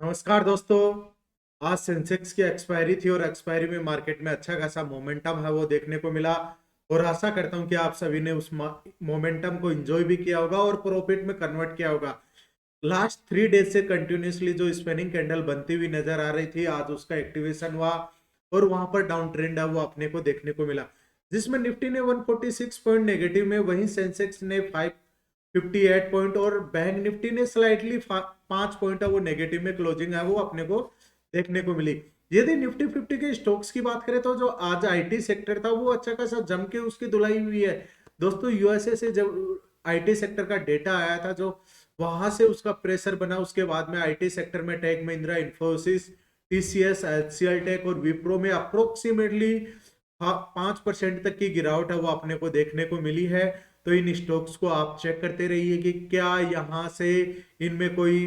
नमस्कार दोस्तों। आज सेंसेक्स की एक्सपायरी थी और एक्सपायरी में मार्केट में अच्छा खासा मोमेंटम है वो देखने को मिला। और आशा करता हूं कि आप सभी ने उस मोमेंटम को एंजॉय भी किया होगा और प्रॉफिट में कन्वर्ट किया होगा। लास्ट 3 डेज से कंटिन्यूसली जो स्पिनिंग कैंडल बनती हुई नजर आ रही थी, आज उसका एक्टिवेशन हुआ और वहां पर डाउन ट्रेंड है वो अपने को देखने को मिला, जिसमें निफ्टी ने 146 पॉइंट नेगेटिव में, वहीं सेंसेक्स ने 558 पॉइंट और बैंक निफ्टी ने स्लाइटली 5 पॉइंट है वो नेगेटिव में क्लोजिंग है वो अपने को देखने को मिली। यदि निफ्टी 50 के स्टॉक्स की बात करें तो जो आज आईटी सेक्टर था वो अच्छा खासा जम के उसकी धुलाई हुई है। दोस्तों, यूएसए से जब आईटी सेक्टर का डेटा आया था, जो वहां से उसका प्रेशर बना, उसके बाद में आईटी सेक्टर में Tech Mahindra, Infosys, TCS, HCL Tech और विप्रो में अप्रोक्सीमेटली 5% तक की गिरावट है वो अपने को देखने को मिली है। तो इन स्टॉक्स को आप चेक करते रहिए कि क्या यहाँ से इनमें कोई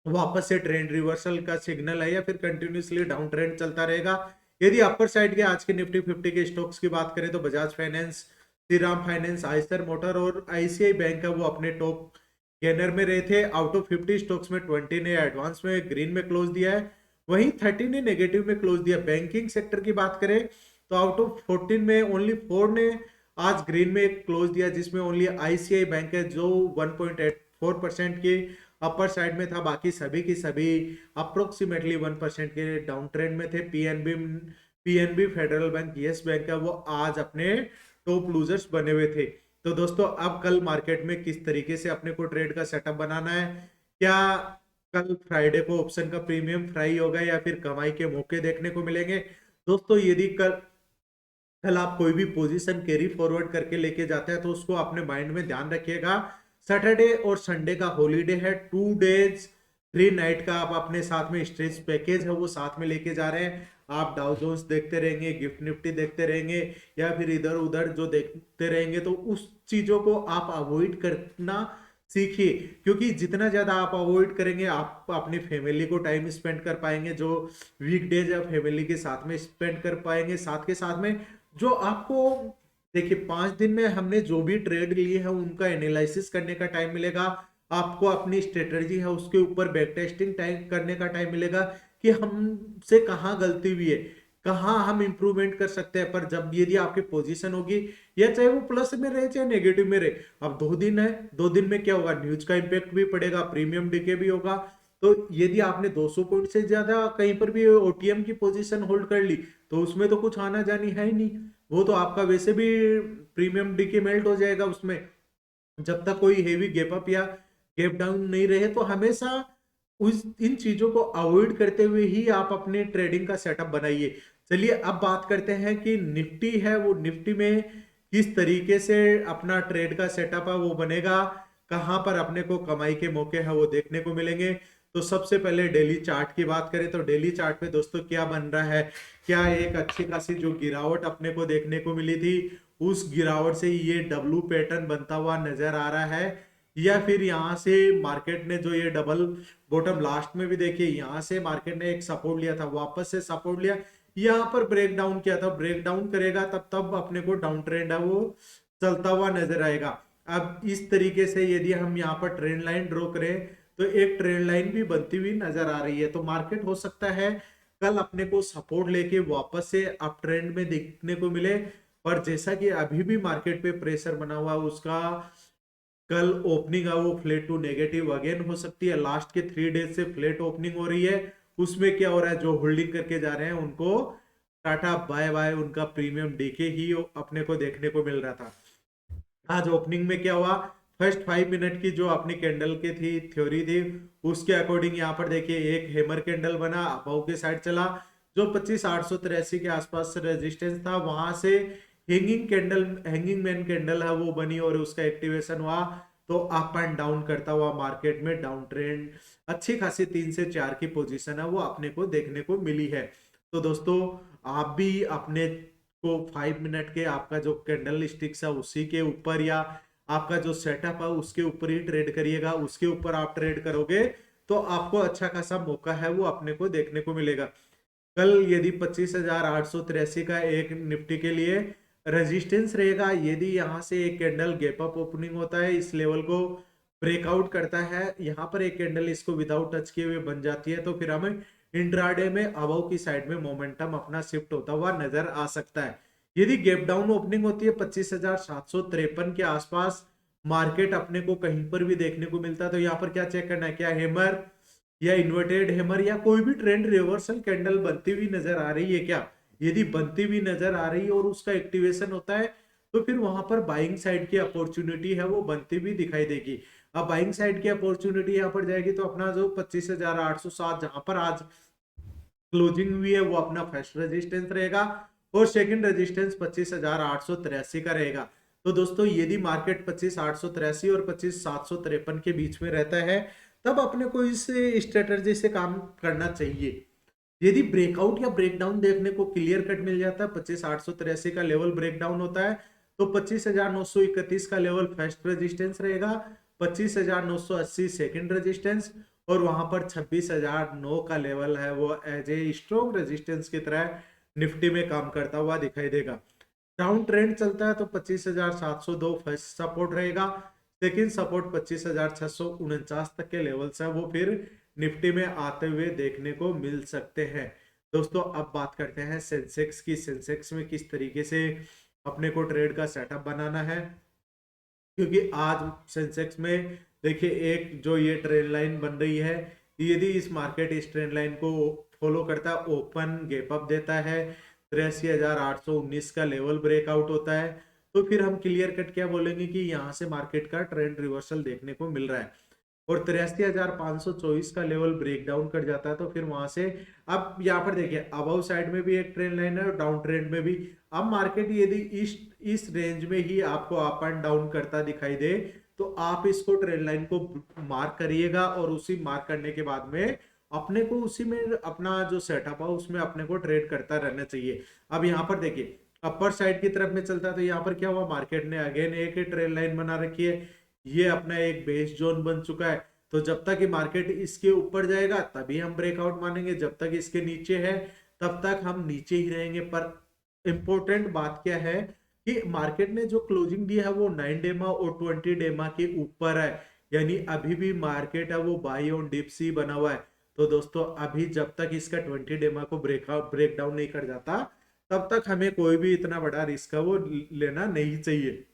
वापस से ट्रेंड रिवर्सल का सिग्नल है या फिर कंटिन्यूसली डाउन ट्रेंड चलता रहेगा। यदि अपर साइड के आज के निफ्टी 50 के स्टॉक्स की बात करें तो Bajaj Finance, Shriram Finance, Eicher Motor और आईसीआई बैंक है वो अपने टॉप गेनर में रहे थे। आउट ऑफ 50 स्टॉक्स में 20 ने एडवांस में ग्रीन में क्लोज दिया है, वहीं 30 ने नेगेटिव में क्लोज दिया। बैंकिंग सेक्टर की बात करें तो आउट ऑफ 14 में ओनली 4 ने आज ग्रीन में क्लोज दिया, जिसमें ओनली आईसीआई बैंक है जो 1.84% की अपर साइड में था। बाकी सभी की सभी अप्रोक्सीमेटली 1% के डाउन ट्रेंड में थे। PNB, federal bank, yes bank है वो आज अपने टॉप लूजर्स बने हुए थे। तो दोस्तों, अब कल मार्केट में किस तरीके से अपने को ट्रेड का सेटअप बनाना है, क्या कल फ्राइडे को ऑप्शन का प्रीमियम फ्राई होगा या फिर कमाई के मौके देखने को मिलेंगे। दोस्तों, यदि कल कल आप कोई भी पोजीशन कैरी फॉरवर्ड करके लेके जाते हैं तो उसको अपने माइंड में ध्यान रखिएगा। सैटरडे और संडे का हॉलीडे है, 2 डेज 3 नाइट का आप अपने साथ में स्ट्रेच पैकेज है वो साथ में लेके जा रहे हैं। आप डाउ जोन्स देखते रहेंगे, गिफ्ट निफ्टी देखते रहेंगे या फिर इधर उधर जो देखते रहेंगे, तो उस चीजों को आप अवॉइड करना सीखिए, क्योंकि जितना ज्यादा आप अवॉइड करेंगे आप अपनी फैमिली को टाइम स्पेंड कर पाएंगे, जो वीकडेज आप फैमिली के साथ में स्पेंड कर पाएंगे। साथ के साथ में जो आपको, देखिए, 5 दिन में हमने जो भी ट्रेड लिए हैं उनका एनालिसिस करने का टाइम मिलेगा। आपको अपनी स्ट्रेटजी है उसके ऊपर बैक टेस्टिंग टाइम करने का टाइम मिलेगा कि हमसे कहाँ गलती हुई है, कहाँ हम इंप्रूवमेंट कर सकते हैं। पर जब यदि आपकी पोजीशन होगी, या चाहे वो प्लस में रहे चाहे नेगेटिव में रहे, अब 2 दिन है, 2 दिन में क्या होगा, न्यूज का इंपैक्ट भी पड़ेगा, प्रीमियम डीके भी होगा। तो यदि आपने 200 पॉइंट से ज्यादा कहीं पर भी ओटीएम की पोजीशन होल्ड कर ली तो उसमें तो कुछ आना जानी है ही नहीं। वो तो आपका वैसे भी प्रीमियम डीके मेल्ट हो जाएगा उसमें। जब तक कोई हेवी गैप अप या गैप डाउन नहीं रहे तो हमेशा उस इन चीजों को अवॉइड करते हुए ही आप अपने ट्रेडिंग का सेटअप बनाइए। चलिए अब बात करते हैं कि निफ्टी है वो निफ्टी में किस तरीके से अपना ट्रेड का सेटअप है वो बनेगा, कहां पर अपने को कमाई के मौके हैं वो देखने को मिलेंगे। तो सबसे पहले डेली चार्ट की बात करें तो डेली चार्ट पे दोस्तों क्या बन रहा है, क्या एक अच्छी खासी जो गिरावट अपने को देखने को मिली थी, उस गिरावट से ये डब्लू पैटर्न बनता हुआ नजर आ रहा है, या फिर यहाँ से मार्केट ने जो ये डबल बॉटम लास्ट में भी देखिए, यहाँ से मार्केट ने एक सपोर्ट लिया था, वापस से सपोर्ट लिया, यहाँ पर ब्रेक डाउन किया था। ब्रेक डाउन करेगा तब तब अपने को डाउन ट्रेंड है वो चलता हुआ नजर आएगा। अब इस तरीके से यदि हम यहाँ पर ट्रेंड लाइन ड्रॉ करें तो एक ट्रेंड लाइन भी बनती हुई नजर आ रही है। तो मार्केट हो सकता है कल अपने को सपोर्ट लेके वापस से अप ट्रेंड में देखने को मिले। पर जैसा कि अभी भी मार्केट पे प्रेशर बना हुआ है, उसका कल ओपनिंग है वो फ्लैट टू नेगेटिव अगेन हो सकती है। लास्ट के 3 डेज से फ्लैट ओपनिंग हो रही है, उसमें क्या हो रहा है, जो होल्डिंग करके जा रहे हैं उनको टाटा बाय बाय, उनका प्रीमियम डीके ही अपने को देखने को मिल रहा था। आज ओपनिंग में क्या हुआ, फर्स्ट 5 मिनट की जो अपनी कैंडल की थी थ्योरी थी उसके अकॉर्डिंग यहाँ पर देखिए एक हेमर कैंडल बना, अबाव के साइड चला, जो 25,883 के आसपास रेजिस्टेंस था वहां से हैंगिंग मैन कैंडल है वो बनी और उसका एक्टिवेशन हुआ। तो अप एंड डाउन करता हुआ मार्केट में डाउन ट्रेंड अच्छी खासी 3 से 4 की पोजीशन है वो अपने को देखने को मिली है। तो दोस्तों, आप भी अपने को 5 मिनट के आपका जो कैंडल स्टिक्स है उसी के ऊपर, या आपका जो सेटअप है उसके ऊपर ही ट्रेड करिएगा। उसके ऊपर आप ट्रेड करोगे तो आपको अच्छा खासा मौका है वो अपने को देखने को मिलेगा। कल यदि 25,883 का एक निफ्टी के लिए रेजिस्टेंस रहेगा, यदि यहाँ से एक कैंडल गैप अप ओपनिंग होता है इस लेवल को ब्रेकआउट करता है, यहाँ पर एक कैंडल इसको विदाउट टच किए हुए बन जाती है, तो फिर हमें इंट्राडे में अबव की साइड में मोमेंटम अपना शिफ्ट होता हुआ नजर आ सकता है। यदि गैप डाउन ओपनिंग होती है 25,753 के आसपास, मार्केट अपने को कहीं पर भी देखने को मिलता है, तो यहाँ पर क्या चेक करना है, क्या हैमर या इन्वर्टेड हैमर या कोई भी ट्रेंड रिवर्सल कैंडल बनती हुई नजर आ रही है क्या। यदि बनती हुई नजर आ रही है और उसका एक्टिवेशन होता है, तो फिर वहां पर बाइंग साइड की अपॉर्चुनिटी है वो बनती हुई दिखाई देगी। अब बाइंग साइड की अपॉर्चुनिटी यहाँ पर जाएगी, तो अपना जो 25,807 जहां पर आज क्लोजिंग हुई है वो अपना फर्स्ट रेजिस्टेंस रहेगा, और सेकंड रेजिस्टेंस 25,883 का रहेगा। तो दोस्तों यदि मार्केट 25,883 और 25,753 के बीच में रहता है, तब अपने को इस स्ट्रेटजी से काम करना चाहिए। यदि ब्रेकआउट या ब्रेकडाउन देखने को क्लियर कट मिल जाता है, 25,883 का लेवल ब्रेकडाउन होता है, तो 25,931 का लेवल फर्स्ट रेजिस्टेंस रहेगा, 25,980 सेकंड रेजिस्टेंस, और वहां पर 26,009 का लेवल है वो एज ए स्ट्रॉन्ग रेजिस्टेंस की तरह निफ्टी में काम करता हुआ दिखाई देगा। डाउन ट्रेंड चलता है तो 25,702 फर्स्ट सपोर्ट रहेगा, सेकंड सपोर्ट 25,649 तक के लेवल्स है वो फिर निफ्टी में आते हुए देखने को मिल सकते हैं। दोस्तों अब बात करते हैं सेंसेक्स की। सेंसेक्स में किस तरीके से अपने को ट्रेड का सेटअप बनाना है, क्योंकि आज सेंसेक्स में देखिए एक जो ये ट्रेंड लाइन बन रही है, यदि इस मार्केट इस ट्रेंड लाइन को फॉलो करता है, ओपन गैप अप देता है, 83,819 का लेवल ब्रेकआउट होता है, तो फिर हम क्लियर कट क्या बोलेंगे कि यहाँ से मार्केट का ट्रेंड रिवर्सल देखने को मिल रहा है। और 83,524 का लेवल ब्रेक डाउन कर जाता है, तो फिर वहां से अब यहाँ पर देखिए अबव साइड में भी एक ट्रेंड लाइन है और डाउन ट्रेंड में भी। अब मार्केट यदि इस रेंज में ही आपको अप एंड डाउन करता दिखाई दे, तो आप इसको ट्रेंड लाइन को मार्क करिएगा, और उसी मार्क करने के बाद में अपने को उसी में अपना जो सेटअप है उसमें अपने को ट्रेड करता रहना चाहिए। अब यहाँ पर देखिए अपर साइड की तरफ में चलता है, तो यहाँ पर क्या हुआ, मार्केट ने अगेन एक ट्रेंड लाइन बना रखी है, ये अपना एक बेस जोन बन चुका है। तो जब तक ये मार्केट इसके ऊपर जाएगा तभी हम ब्रेकआउट मानेंगे, जब तक इसके नीचे है तब तक हम नीचे ही रहेंगे। पर इंपॉर्टेंट बात क्या है कि मार्केट ने जो क्लोजिंग दी है वो 9 डेमा और 20 डेमा के ऊपर है, यानी अभी भी मार्केट है वो बाई ऑन डिप सी बना हुआ है। तो दोस्तों अभी जब तक इसका 20 डेमा को ब्रेक डाउन नहीं कर जाता, तब तक हमें कोई भी इतना बड़ा रिस्क है वो लेना नहीं चाहिए।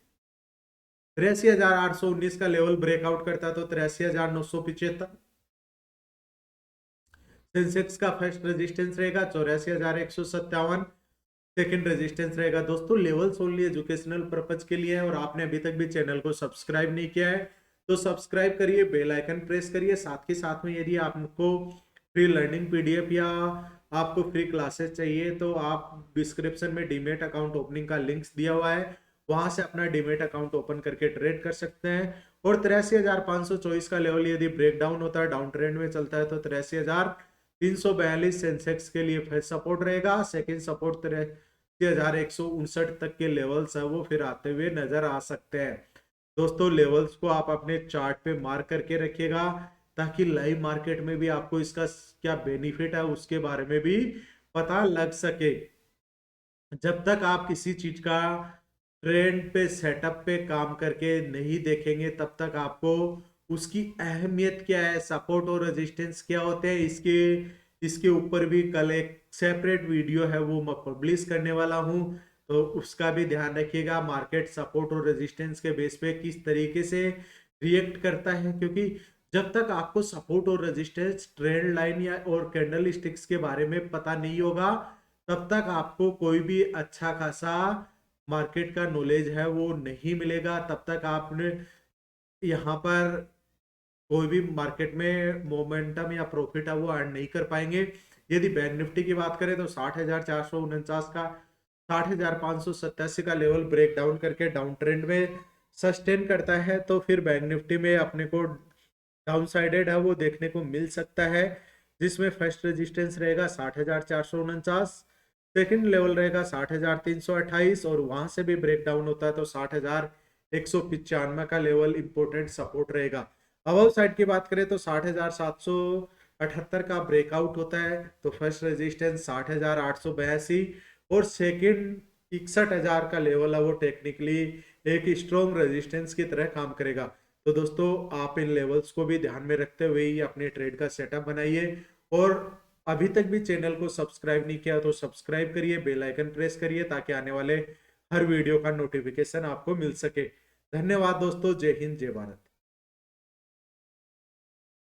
83,819 का लेवल ब्रेकआउट करता है, तो 83,975 सेंसेक्स का फर्स्ट रेजिस्टेंस रहेगा, 84,157 सेकंड रेजिस्टेंस रहेगा। दोस्तों लेवल्स ओनली एजुकेशनल पर्पज के लिए है, और आपने अभी तक भी चैनल को सब्सक्राइब नहीं किया है तो सब्सक्राइब करिए, बेल आइकन प्रेस करिए। साथ ही साथ में यदि आपको फ्री लर्निंग पीडीएफ या आपको फ्री क्लासेस चाहिए, तो आप डिस्क्रिप्शन में डीमेट अकाउंट ओपनिंग का लिंक्स दिया हुआ है, वहां से अपना डीमेट अकाउंट ओपन करके ट्रेड कर सकते हैं। और 83,524 का लेवल यदि ब्रेक डाउन होता है, डाउन ट्रेंड में चलता है, तो 83,342 सेंसेक्स के लिए फर्स्ट सपोर्ट रहेगा, सेकंड सपोर्ट 83,159 तक के लेवल्स है वो फिर आते हुए नजर आ सकते हैं। दोस्तों लेवल्स को आप अपने चार्ट पे मार्क करके रखिएगा, ताकि लाइव मार्केट में भी आपको इसका क्या बेनिफिट है उसके बारे में भी पता लग सके। जब तक आप किसी चीज का ट्रेंड पे सेटअप पे काम करके नहीं देखेंगे, तब तक आपको उसकी अहमियत क्या है, सपोर्ट और रेजिस्टेंस क्या होते हैं, इसके ऊपर भी कल एक सेपरेट वीडियो है वो मैं पब्लिश करने वाला हूं, तो उसका भी ध्यान रखिएगा। मार्केट सपोर्ट और रेजिस्टेंस के बेस पे किस तरीके से रिएक्ट करता है, क्योंकि जब तक आपको सपोर्ट और रेजिस्टेंस ट्रेंड लाइन या और कैंडल स्टिक्स के बारे में पता नहीं होगा, तब तक आपको कोई भी अच्छा खासा मार्केट का नॉलेज है वो नहीं मिलेगा। तब तक आपने यहाँ पर कोई भी मार्केट में मोमेंटम या प्रॉफिट है वो अर्न नहीं कर पाएंगे। यदि बैंक निफ्टी की बात करें तो 60,449 का 60,587 का लेवल ब्रेक डाउन करके डाउन ट्रेंड में सस्टेन करता है, तो फिर बैंक निफ्टी में अपने को डाउन साइडेड है वो देखने को मिल सकता है, जिसमें फर्स्ट रेजिस्टेंस रहेगा 60,449, सेकंड लेवल रहेगा 60,328, और वहां से भी ब्रेक डाउन होता है तो 60,195 का लेवल इंपोर्टेंट सपोर्ट रहेगा। अबव साइड की बात करें तो 60,778 का ब्रेकआउट होता है, तो फर्स्ट रेजिस्टेंस 60,882 और सेकंड 61,000 का लेवल है वो टेक्निकली एक स्ट्रॉन्ग रेजिस्टेंस की तरह काम करेगा। तो दोस्तों आप इन लेवल्स को भी ध्यान में रखते हुए ही अपने ट्रेड का सेटअप बनाइए। और अभी तक भी चैनल को सब्सक्राइब नहीं किया तो सब्सक्राइब करिए, बेल आइकन प्रेस करिए ताकि आने वाले हर वीडियो का नोटिफिकेशन आपको मिल सके। धन्यवाद दोस्तों, जय हिंद जय भारत।